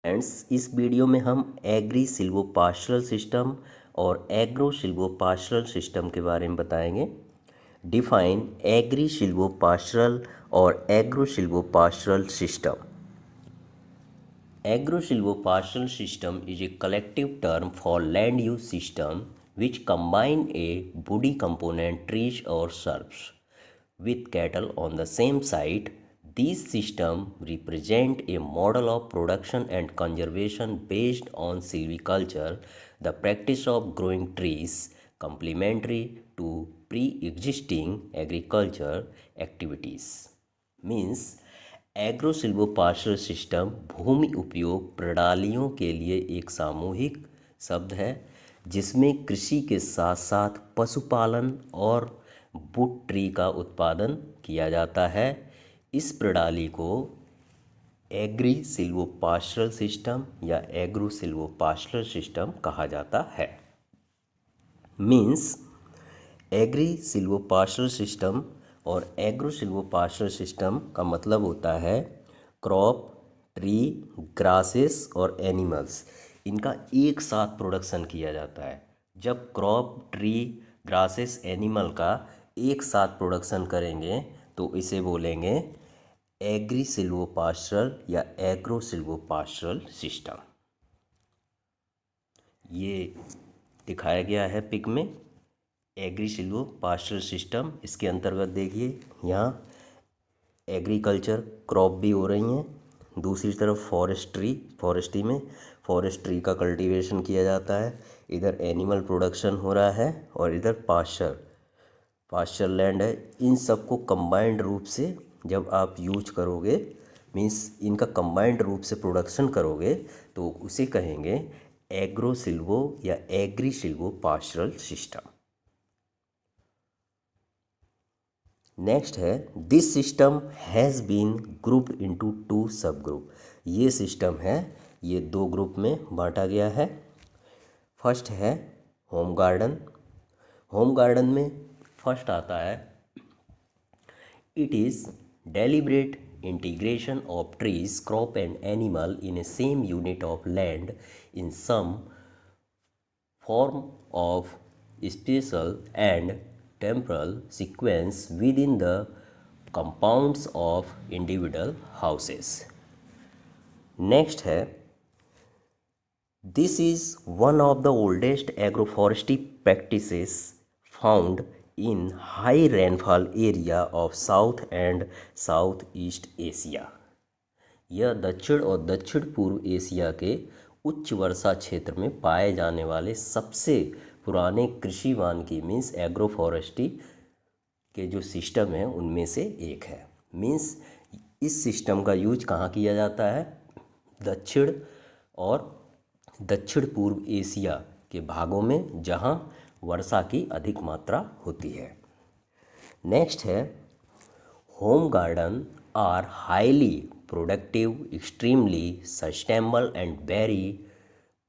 Friends, इस video में हम एग्री सिल्वोपास्चरल सिस्टम और एग्रो सिल्वोपास्चरल सिस्टम के बारे में बताएंगे। डिफाइन एग्री सिल्वोपास्चरल और agro silvopastoral system. Agro silvopastoral system is a collective term for land use system which combine a woody component trees or shrubs with cattle on the same site. These systems represent a model of production and conservation based on silviculture, the practice of growing trees complementary to pre-existing agriculture activities. Means agro silvopastoral system भूमि उपयोग प्रणालियों के लिए एक सामूहिक शब्द है जिसमें कृषि के साथ साथ पशुपालन और वुड ट्री का उत्पादन किया जाता है। इस प्रणाली को एग्री सिल्वोपास्चरल सिस्टम या एग्रो सिल्वोपास्चरल सिस्टम कहा जाता है। मीन्स एग्री सिल्वोपास्चरल सिस्टम और एग्रो सिल्वोपास्चरल सिस्टम का मतलब होता है क्रॉप, ट्री, ग्रासेस और एनिमल्स, इनका एक साथ प्रोडक्शन किया जाता है। जब क्रॉप, ट्री, ग्रासेस, एनिमल का एक साथ प्रोडक्शन करेंगे तो इसे बोलेंगे एग्री सिल्वोपास्चरल या एग्रो सिल्वोपास्चरल सिस्टम। ये दिखाया गया है पिक में एग्री सिल्वोपास्चरल सिस्टम। इसके अंतर्गत देखिए यहाँ एग्रीकल्चर क्रॉप भी हो रही हैं, दूसरी तरफ फॉरेस्ट्री में फॉरेस्ट्री का कल्टीवेशन किया जाता है, इधर एनिमल प्रोडक्शन हो रहा है और इधर पास्चर लैंड है। इन सबको कंबाइंड रूप से जब आप यूज करोगे, मीन्स इनका कंबाइंड रूप से प्रोडक्शन करोगे तो उसे कहेंगे एग्रो सिल्वो या एग्री सिल्वोपास्चरल सिस्टम। नेक्स्ट है this system has been group into 2 sub group. ये सिस्टम है, ये 2 ग्रुप में बांटा गया है। फर्स्ट है होम गार्डन। होम गार्डन में फर्स्ट आता है it is deliberate integration of trees, crop and animal in a same unit of land in some form of spatial and temporal sequence within the compounds of individual houses. Next है this is one of the oldest agroforestry practices found in high rainfall area of South and Southeast Asia. यह दक्षिण और दक्षिण पूर्व Asia के उच्च वर्षा क्षेत्र में पाए जाने वाले सबसे पुराने कृषि वानिकी मीन्स एग्रो फॉरेस्ट्री के जो सिस्टम है उनमें से एक है। मीन्स इस सिस्टम का यूज कहाँ किया जाता है? दक्षिण और दक्षिण पूर्व एशिया के भागों में जहाँ वर्षा की अधिक मात्रा होती है। नेक्स्ट है home garden are highly productive, extremely sustainable and very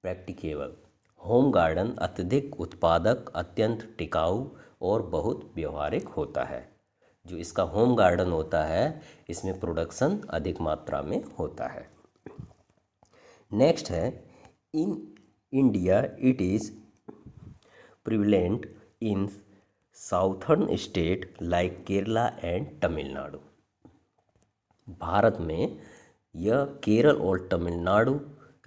practicable. Home garden अत्यधिक उत्पादक, अत्यंत टिकाऊ और बहुत व्यवहारिक होता है। जो इसका होम गार्डन होता है इसमें प्रोडक्शन अधिक मात्रा में होता है। नेक्स्ट है in India it is prevalent in southern state like Kerala and Tamil Nadu. Bharat में यह केरल और तमिलनाडु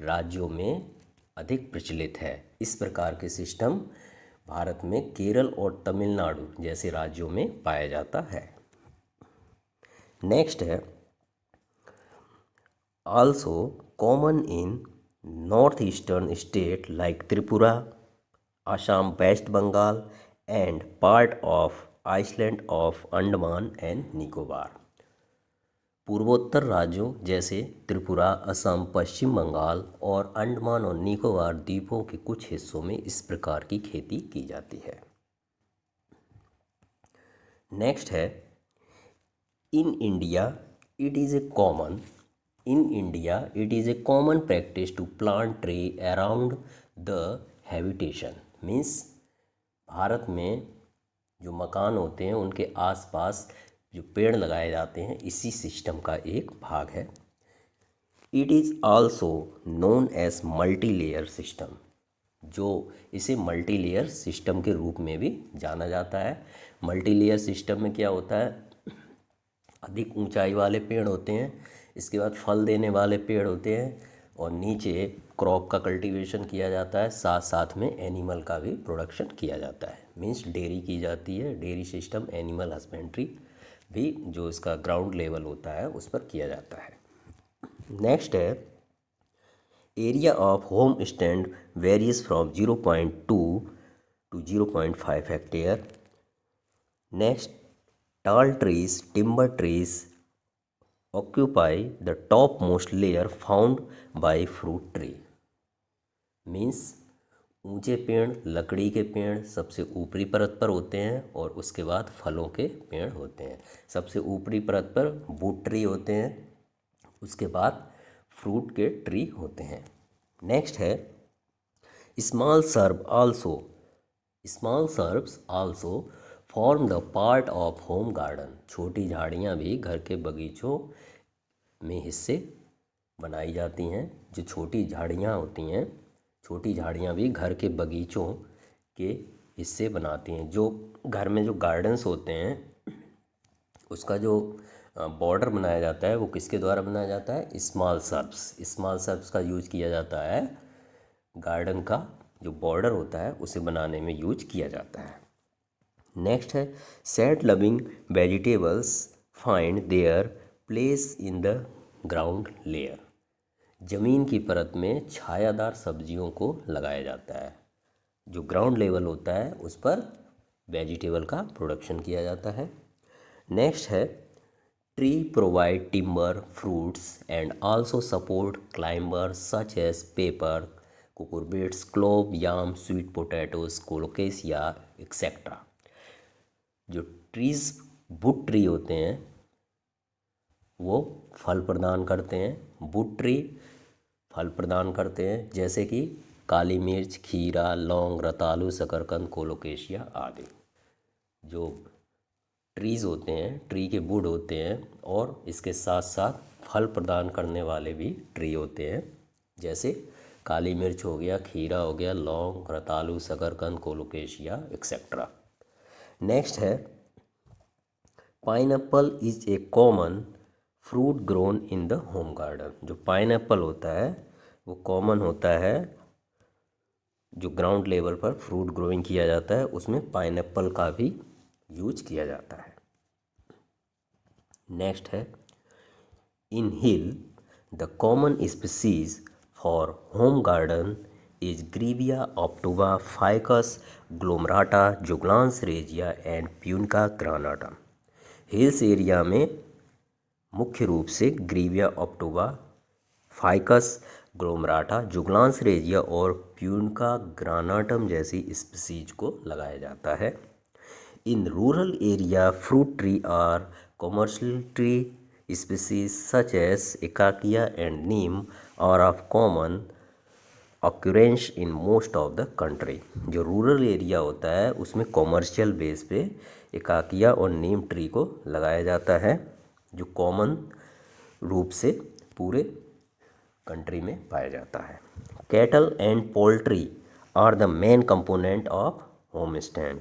राज्यों में अधिक प्रचलित है। इस प्रकार के सिस्टम भारत में केरल और तमिलनाडु जैसे राज्यों में पाया जाता है। नेक्स्ट है also common in north eastern state like Tripura, Assam, West Bengal and part of island of Andaman and Nicobar. पूर्वोत्तर राज्यों जैसे त्रिपुरा, असम, पश्चिम बंगाल और अंडमान और निकोबार द्वीपों के कुछ हिस्सों में इस प्रकार की खेती की जाती है। नेक्स्ट है in India it is a common practice to plant tree around the habitation. Means भारत में जो मकान होते हैं उनके आसपास जो पेड़ लगाए जाते हैं इसी सिस्टम का एक भाग है। It is also known as multi layer system, जो इसे मल्टी लेयर सिस्टम के रूप में भी जाना जाता है। मल्टी लेयर सिस्टम में क्या होता है, अधिक ऊंचाई वाले पेड़ होते हैं, इसके बाद फल देने वाले पेड़ होते हैं, और नीचे क्रॉप का कल्टीवेशन किया जाता है, साथ साथ में एनिमल का भी प्रोडक्शन किया जाता है। मीन्स डेयरी की जाती है, डेयरी सिस्टम, एनिमल हस्बेंड्री भी जो इसका ग्राउंड लेवल होता है उस पर किया जाता है। नेक्स्ट है area of home stand various from 0.2 to 0.5 hectare. Next, tall trees, timber trees occupy the topmost layer found by fruit tree। Means ऊंचे पेड़, लकड़ी के पेड़ सबसे ऊपरी परत पर होते हैं और उसके बाद फलों के पेड़ होते हैं। सबसे ऊपरी परत पर बूट ट्री होते हैं, उसके बाद फ्रूट के ट्री होते हैं। नेक्स्ट है small SERB also, small shrubs also form the part of home garden. छोटी झाड़ियाँ भी घर के बगीचों में हिस्से बनाई जाती हैं। जो छोटी झाड़ियाँ होती हैं, छोटी झाड़ियाँ भी घर के बगीचों के हिस्से बनाती हैं। जो घर में जो गार्डन्स होते हैं उसका जो बॉर्डर बनाया जाता है वो किसके द्वारा बनाया जाता है, स्मॉल सर्ब्स। स्मॉल सर्ब्स का यूज किया जाता है, गार्डन का जो बॉर्डर होता है उसे बनाने में यूज किया जाता है। नेक्स्ट है sad loving vegetables find their place in the ground layer. ज़मीन की परत में छायादार सब्जियों को लगाया जाता है। जो ग्राउंड लेवल होता है उस पर वेजिटेबल का प्रोडक्शन किया जाता है। नेक्स्ट है tree provide timber, fruits and also support climbers such as pepper, cucurbits, clove, yam, sweet potatoes, colocasia etcetera. जो ट्रीज वुड ट्री होते हैं वो फल प्रदान करते हैं। वुड ट्री फल प्रदान करते हैं जैसे कि काली मिर्च, खीरा, लौंग, रतालू, शकरकंद, कोलोकेशिया आदि। जो ट्रीज़ होते हैं, ट्री के वुड होते हैं और इसके साथ साथ फल प्रदान करने वाले भी ट्री होते हैं, जैसे काली मिर्च हो गया, खीरा हो गया, लौंग, रतालू, शकरकंद, कोलोकेशिया एक्सेट्रा। नेक्स्ट है pineapple is a common fruit grown in the home garden. जो पाइनएप्पल होता है वो कॉमन होता है, जो ग्राउंड लेवल पर फ्रूट ग्रोइंग किया जाता है उसमें पाइनएप्पल का भी यूज किया जाता है। नेक्स्ट है in hill the common species for home garden is Grewia optiva, Ficus glomerata, Juglans regia and Punica granata. Hills area में मुख्य रूप से ग्रीविया optiva, Ficus glomerata, Juglans regia और प्यूनका ग्रानाटम जैसी स्पीसीज को लगाया जाता है। In rural area fruit tree are commercial tree species such as acacia and neem are of common occurrence in most of the country. जो रूरल एरिया होता है उसमें कॉमर्शियल बेस पे एकाकिया और नीम ट्री को लगाया जाता है, जो कॉमन रूप से पूरे कंट्री में पाया जाता है। Cattle and poultry are the main component of home stand.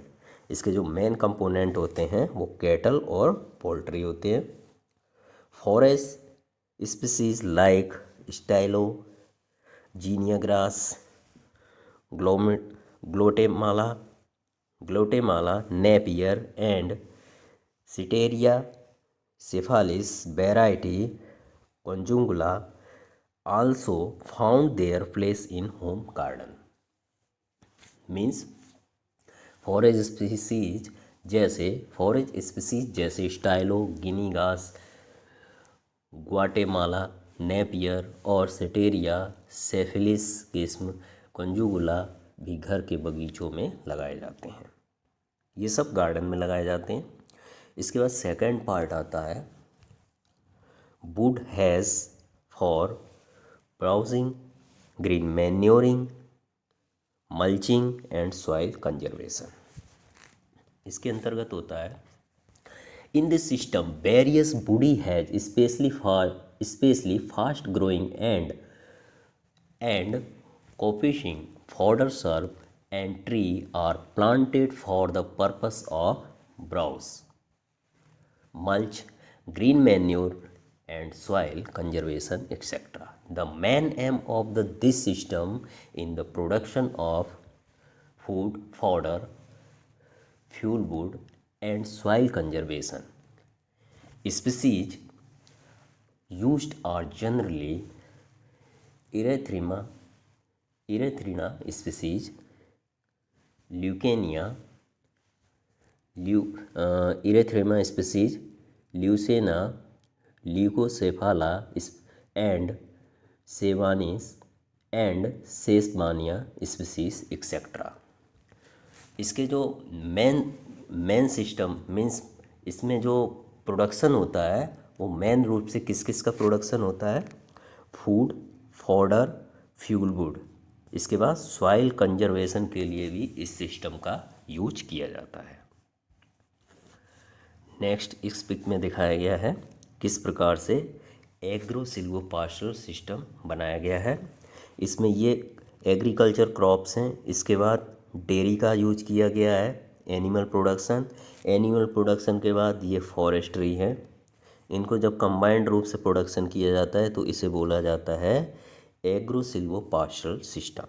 इसके जो मेन कंपोनेंट होते हैं वो कैटल और पोल्ट्री होते हैं। Forest species like stylo, guinea grass, Guatemala, napier and Setaria cephalis variety conjugula also found their place in home garden। Means forage species जैसे stylo, गिनी घास, ग्वाटेमाला, नेपियर और सेटेरिया सेफिलिस किस्म कंजुगुला भी घर के बगीचों में लगाए जाते हैं। ये सब गार्डन में लगाए जाते हैं। इसके बाद सेकंड पार्ट आता है would has for browsing, green manuring, mulching and soil conservation. इसके अंतर्गत होता है In this system, various woody hedge, especially fast growing and copishing fodder shrub and tree are planted for the purpose of browse, mulch, green manure and soil conservation, etc. The main aim of this system in the production of food, fodder, fuel wood and soil conservation. Species used are generally Erythrina species, Leucaena, Erythrina species, Leucaena, Leucocephala and Sevanis and Sesbania species, etc. इसके जो main system means इसमें जो production होता है वो main रूप से किस किस का प्रोडक्शन होता है, फूड, फॉडर, फ्यूल वुड। इसके बाद सॉइल कंजर्वेशन के लिए भी इस सिस्टम का यूज किया जाता है। नेक्स्ट इस पिक में दिखाया गया है किस प्रकार से एग्रो सिल्वोपास्टरल सिस्टम बनाया गया है। इसमें ये एग्रीकल्चर क्रॉप्स हैं, इसके बाद डेयरी का यूज किया गया है, एनिमल प्रोडक्शन के बाद ये फॉरेस्ट्री है। इनको जब कंबाइंड रूप से प्रोडक्शन किया जाता है तो इसे बोला जाता है एग्रो सिल्वोपास्टरल सिस्टम।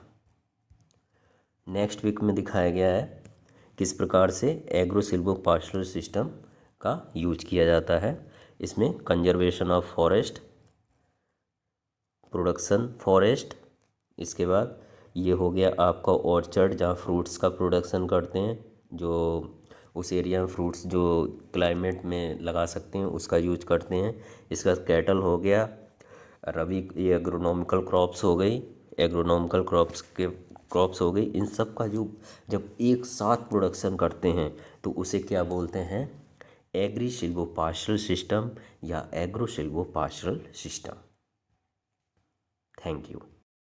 नेक्स्ट पिक में दिखाया गया है किस प्रकार से एग्रो सिल्वोपास्टरल सिस्टम का यूज किया जाता है। इसमें conservation of forest, production forest, इसके बाद ये हो गया आपका ऑर्चर्ड जहाँ फ्रूट्स का प्रोडक्शन करते हैं, जो उस एरिया में फ्रूट्स जो क्लाइमेट में लगा सकते हैं उसका यूज करते हैं। इसके बाद कैटल हो गया, रबी ये एग्रोनॉमिकल क्रॉप्स हो गई, एग्रोनॉमिकल क्रॉप्स हो गई। इन सब का जो जब एक साथ प्रोडक्शन करते हैं तो उसे क्या बोलते हैं, एग्री सिल्वोपास्टरल सिस्टम या एग्रो सिल्वोपास्टरल सिस्टम। Thank you.